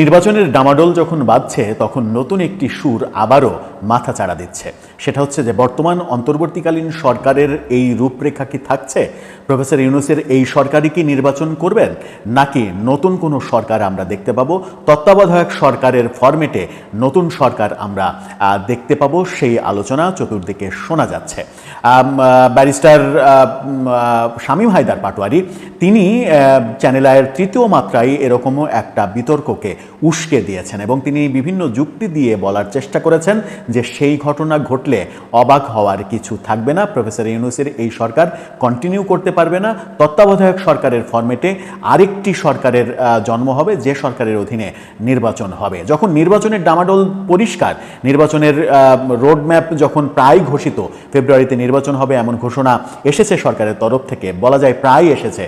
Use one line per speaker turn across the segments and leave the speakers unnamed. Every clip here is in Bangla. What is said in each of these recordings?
নির্বাচনের ডামাডোল যখন বাজছে তখন নতুন একটি সুর আবারও মাথাচাড়া দিচ্ছে। সেটা হচ্ছে যে বর্তমান অন্তর্বর্তীকালীন সরকারের এই রূপরেখা কি থাকছে? প্রফেসর ইউনূসের এই সরকারই কি নির্বাচন করবেন, নাকি নতুন কোনো সরকার আমরা দেখতে পাবো? তত্ত্বাবধায়ক সরকারের ফরম্যাটে নতুন সরকার আমরা দেখতে পাবো, সেই আলোচনা চতুর্দিকে শোনা যাচ্ছে। ব্যারিস্টার শামীম হায়দার পাটোয়ারি তিনি চ্যানেল আইয়ের তৃতীয় মাত্রায় এরকমও একটা বিতর্ককে উস্কে দিয়েছেন এবং তিনি বিভিন্ন যুক্তি দিয়ে বলার চেষ্টা করেছেন যে সেই ঘটনা ঘটলে অবাক হওয়ার কিছু থাকবে না, প্রফেসর ইউনূসের এই সরকার কন্টিনিউ করতে পারবে না, তত্ত্বাবধায়ক সরকারের ফরম্যাটে আরেকটি সরকারের জন্ম হবে, যে সরকারের অধীনে নির্বাচন হবে। যখন নির্বাচনের ডামাডোল পরিষ্কার, নির্বাচনের রোডম্যাপ যখন প্রায় ঘোষিত, ফেব্রুয়ারিতে নির্বাচন হবে এমন ঘোষণা এসেছে সরকারের তরফ থেকে, বলা যায় প্রায় এসেছে,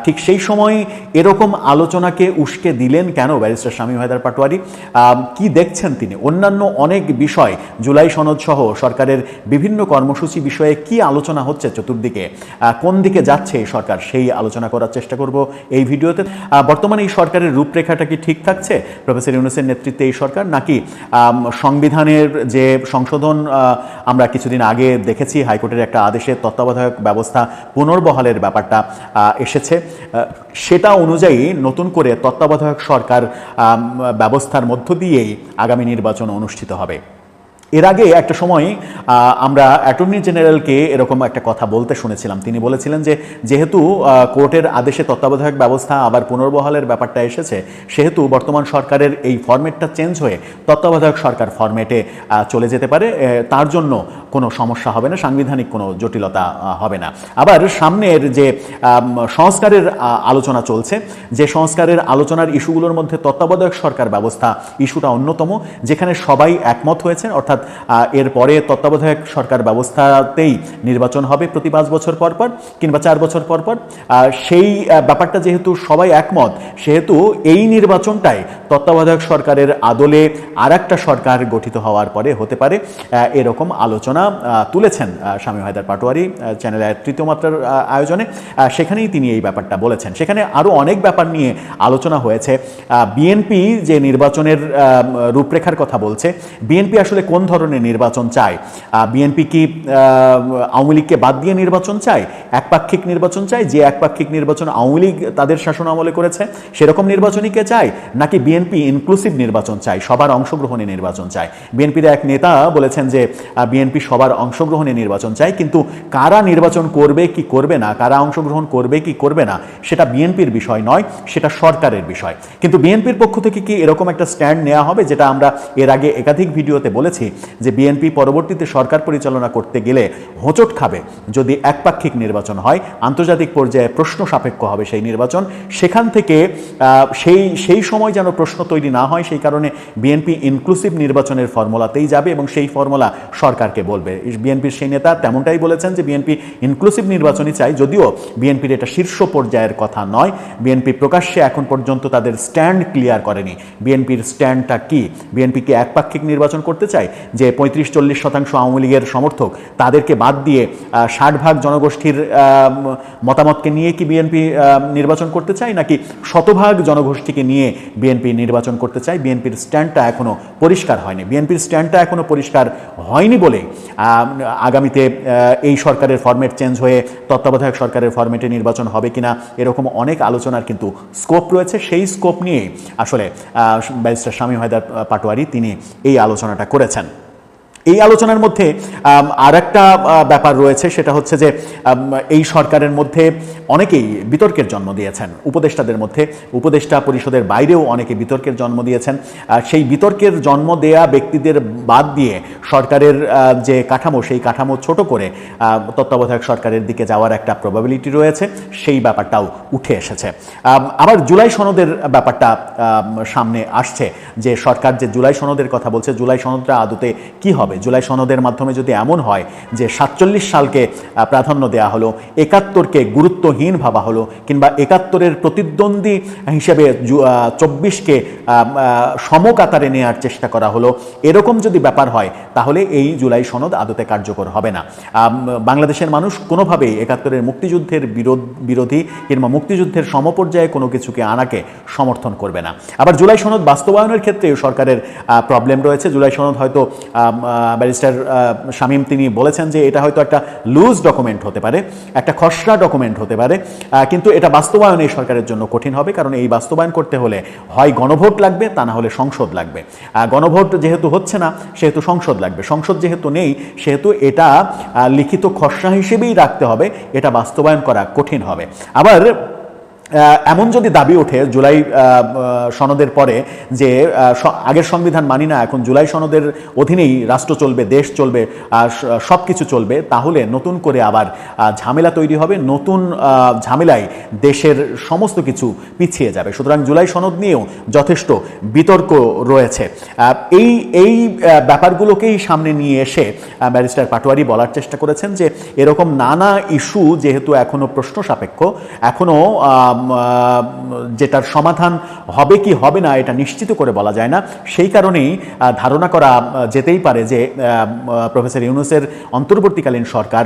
ঠিক সেই সময় এরকম আলোচনাকে উস্কে দিলেন কেন ব্যারিস্টার শামীম হায়দার পাটোয়ারি? কি দেখছেন তিনি? অন্যান্য অনেক বিষয়, জুলাই সনদ সহ সরকারের বিভিন্ন কর্মসূচি বিষয়ে কি আলোচনা হচ্ছে চতুর্দিকে, কোন দিকে যাচ্ছে এই সরকার, সেই আলোচনা করার চেষ্টা করব এই ভিডিওতে। বর্তমানে এই সরকারের রূপরেখাটা কি ঠিক থাকছে? প্রফেসর ইউনূসের নেতৃত্বে এই সরকার, নাকি সংবিধানের যে সংশোধন আমরা কিছুদিন আগে দেখেছি, হাইকোর্টের একটা আদেশে তত্ত্বাবধায়ক ব্যবস্থা পুনর্বহালের ব্যাপারটা এসেছে, সেটা অনুযায়ী নতুন করে তত্ত্বাবধায়ক সরকার ব্যবস্থার মধ্য দিয়েই আগামী নির্বাচন অনুষ্ঠিত হবে। এর আগে একটা সময় আমরা অ্যাটর্নি জেনারেলকে এরকম একটা কথা বলতে শুনেছিলাম। তিনি বলেছিলেন যে যেহেতু কোর্টের আদেশে তত্ত্বাবধায়ক ব্যবস্থা আবার পুনর্বহালের ব্যাপারটা এসেছে, সেহেতু বর্তমান সরকারের এই ফরম্যাটটা চেঞ্জ হয়ে তত্ত্বাবধায়ক সরকার ফরম্যাটে চলে যেতে পারে, তার জন্য কোনো সমস্যা হবে না, সাংবিধানিক কোনো জটিলতা হবে না। আবার সামনের যে সংস্কারের আলোচনা চলছে, যে সংস্কারের আলোচনার ইস্যুগুলোর মধ্যে তত্ত্বাবধায়ক সরকার ব্যবস্থা ইস্যুটা অন্যতম, যেখানে সবাই একমত হয়েছেন, অর্থাৎ এরপরে তত্ত্বাবধায়ক সরকার ব্যবস্থাতেই নির্বাচন হবে প্রতি 5 বছর পর পর কিংবা 4 বছর পর পর। সেই ব্যাপারটা যেহেতু সবাই একমত, সেহেতু এই নির্বাচনটাই তত্ত্বাবধায়ক সরকারের আদলে আর একটা সরকার গঠিত হওয়ার পরে হতে পারে, এরকম আলোচনা তুলেছেন শামীম হায়দার পাটোয়ারি চ্যানেল আইয়ের তৃতীয় মাত্রার আয়োজনে। সেখানেই তিনি এই ব্যাপারটা বলেছেন। সেখানে আরও অনেক ব্যাপার নিয়ে আলোচনা হয়েছে। বিএনপি যে নির্বাচনের রূপরেখার কথা বলছে, বিএনপি আসলে কোন ধরনের নির্বাচন চায়? বিএনপি কি আওয়ামী লীগকে বাদ দিয়ে নির্বাচন চায়, একপাক্ষিক নির্বাচন চায়, যে একপাক্ষিক নির্বাচন আওয়ামী লীগ তাদের শাসন আমলে করেছে সেরকম নির্বাচনই কে চায়, নাকি বিএনপি ইনক্লুসিভ নির্বাচন চায়, সবার অংশগ্রহণে নির্বাচন চায়? বিএনপির এক নেতা বলেছেন যে বিএনপি সবার অংশগ্রহণে নির্বাচন চায়, কিন্তু কারা নির্বাচন করবে কি করবে না, কারা অংশগ্রহণ করবে কি করবে না, সেটা বিএনপির বিষয় নয়, সেটা সরকারের বিষয়। কিন্তু বিএনপির পক্ষ থেকে কি এরকম একটা স্ট্যান্ড নেওয়া হবে, যেটা আমরা এর আগে একাধিক ভিডিওতে বলেছি যে বিএনপি পরবর্তীতে সরকার পরিচালনা করতে গেলে হোঁচট খাবে যদি একপাক্ষিক নির্বাচন হয়, আন্তর্জাতিক পর্যায়ে প্রশ্ন সাপেক্ষ হবে সেই নির্বাচন। সেখান থেকে সেই সময় যেন প্রশ্ন তৈরি না হয়, সেই কারণে বিএনপি ইনক্লুসিভ নির্বাচনের ফর্মুলাতেই যাবে এবং সেই ফর্মুলা সরকারকে বলবে। বিএনপির সেই নেতা তেমনটাই বলেছেন যে বিএনপি ইনক্লুসিভ নির্বাচনই চাই, যদিও বিএনপির এটা শীর্ষ পর্যায়ের কথা নয়। বিএনপি প্রকাশ্যে এখন পর্যন্ত তাদের স্ট্যান্ড ক্লিয়ার করেনি। বিএনপির স্ট্যান্ডটা কি? বিএনপি কি একপাক্ষিক নির্বাচন করতে চায়, যে 35-40% আওয়ামী লীগের সমর্থক তাদেরকে বাদ দিয়ে 60% জনগোষ্ঠীর মতামতকে নিয়ে কি বিএনপি নির্বাচন করতে চায়, নাকি 100% জনগোষ্ঠীকে নিয়ে বিএনপি নির্বাচন করতে চায়? বিএনপির স্ট্যান্ডটা এখনো পরিষ্কার হয়নি। বিএনপির স্ট্যান্ডটা এখনো পরিষ্কার হয়নি বলে আগামীতে এই সরকারের ফরম্যাট চেঞ্জ হয়ে তত্ত্বাবধায়ক সরকারের ফরম্যাটে নির্বাচন হবে কিনা, এরকম অনেক আলোচনার কিন্তু স্কোপ রয়েছে। সেই স্কোপ নিয়ে আসলে ব্যারিস্টার শামীম হায়দার পাটোয়ারি তিনি এই আলোচনাটা করেছেন। এই আলোচনার মধ্যে আর একটা ব্যাপার রয়েছে, সেটা হচ্ছে যে এই সরকারের মধ্যে অনেকেই বিতর্কের জন্ম দিয়েছেন। উপদেষ্টাদের মধ্যে, উপদেষ্টা পরিষদের বাইরেও অনেকে বিতর্কের জন্ম দিয়েছেন। সেই বিতর্কের জন্ম দেয়া ব্যক্তিদের বাদ দিয়ে সরকারের যে কাঠামো, সেই কাঠামো ছোট করে তত্ত্বাবধায়ক সরকারের দিকে যাওয়ার একটা প্রবাবিলিটি রয়েছে, সেই ব্যাপারটাও উঠে এসেছে। আবার জুলাই সনদের ব্যাপারটা সামনে আসছে, যে সরকার যে জুলাই সনদের কথা বলছে, জুলাই সনদটা আদতে কি হবে? হবে জুলাই সনদের মাধ্যমে যদি এমন হয় যে 47 সালকে প্রাধান্য দেওয়া হলো, 71কে গুরুত্বহীন ভাবা হলো, কিংবা 71-এর প্রতিদ্বন্দ্বী হিসেবে 24কে সমকাতারে নেওয়ার চেষ্টা করা হলো, এরকম যদি ব্যাপার হয় তাহলে এই জুলাই সনদ আদতে কার্যকর হবে না। বাংলাদেশের মানুষ কোনোভাবেই 71-এর মুক্তিযুদ্ধের বিরোধী কিংবা মুক্তিযুদ্ধের সমপর্যায়ে কোনো কিছুকে আনাকে সমর্থন করবে না। আবার জুলাই সনদ বাস্তবায়নের ক্ষেত্রেও সরকারের প্রবলেম রয়েছে। জুলাই সনদ হয়তো ব্যারিস্টার শামীম তিনি বলেছেন যে এটা হয়তো একটা লুজ ডকুমেন্ট হতে পারে, একটা খসড়া ডকুমেন্ট হতে পারে, কিন্তু এটা বাস্তবায়ন এই সরকারের জন্য কঠিন হবে। কারণ এই বাস্তবায়ন করতে হলে হয় গণভোট লাগবে, তা না হলে সংসদ লাগবে। গণভোট যেহেতু হচ্ছে না সেহেতু সংসদ লাগবে, সংসদ যেহেতু নেই সেহেতু এটা লিখিত খসড়া হিসেবেই রাখতে হবে, এটা বাস্তবায়ন করা কঠিন হবে। আবার এমন যদি দাবি ওঠে জুলাই সনদের পরে যে আগের সংবিধান মানি না, এখন জুলাই সনদের অধীনেই রাষ্ট্র চলবে, দেশ চলবে, সব কিছু চলবে, তাহলে নতুন করে আবার ঝামেলা তৈরি হবে, নতুন ঝামেলায় দেশের সমস্ত কিছু পিছিয়ে যাবে। সুতরাং জুলাই সনদ নিয়েও যথেষ্ট বিতর্ক রয়েছে। এই ব্যাপারগুলোকেই সামনে নিয়ে এসে ব্যারিস্টার পাটোয়ারি বলার চেষ্টা করেছেন যে এরকম নানা ইস্যু যেহেতু এখনো প্রশ্ন সাপেক্ষ, এখনো যেটার সমাধান হবে কি হবে না এটা নিশ্চিত করে বলা যায় না, সেই কারণেই ধারণা করা যেতেই পারে যে প্রফেসর ইউনূসের অন্তর্বর্তীকালীন সরকার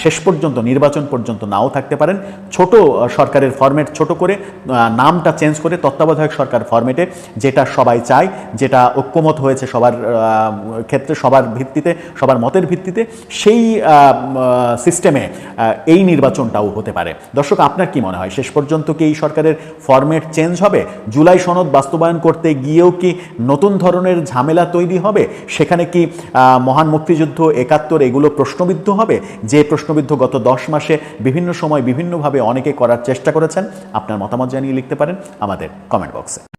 শেষ পর্যন্ত নির্বাচন পর্যন্ত নাও থাকতে পারেন। ছোট সরকারের ফরম্যাট ছোট করে, নামটা চেঞ্জ করে তত্ত্বাবধায়ক সরকার ফরম্যাটে, যেটা সবাই চায়, যেটা ঐক্যমত হয়েছে সবার ক্ষেত্রে, সবার ভিত্তিতে, সবার মতের ভিত্তিতে, সেই সিস্টেমে এই নির্বাচনটাও হতে পারে। দর্শক, আপনার কি মনে হয় শেষ পর্যন্ত কি এই সরকারের ফরম্যাট চেঞ্জ হবে? জুলাই সনদ বাস্তবায়ন করতে গিয়েও কি নতুন ধরনের ঝামেলা তৈরি হবে? সেখানে কি মহান মুক্তিযুদ্ধ, 71 এগুলো প্রশ্নবিদ্ধ হবে, যে প্রশ্নবিদ্ধ গত 10 মাসে বিভিন্ন সময় বিভিন্নভাবে অনেকে করার চেষ্টা করেছেন? আপনার মতামত জানিয়ে লিখতে পারেন আমাদের কমেন্ট বক্সে।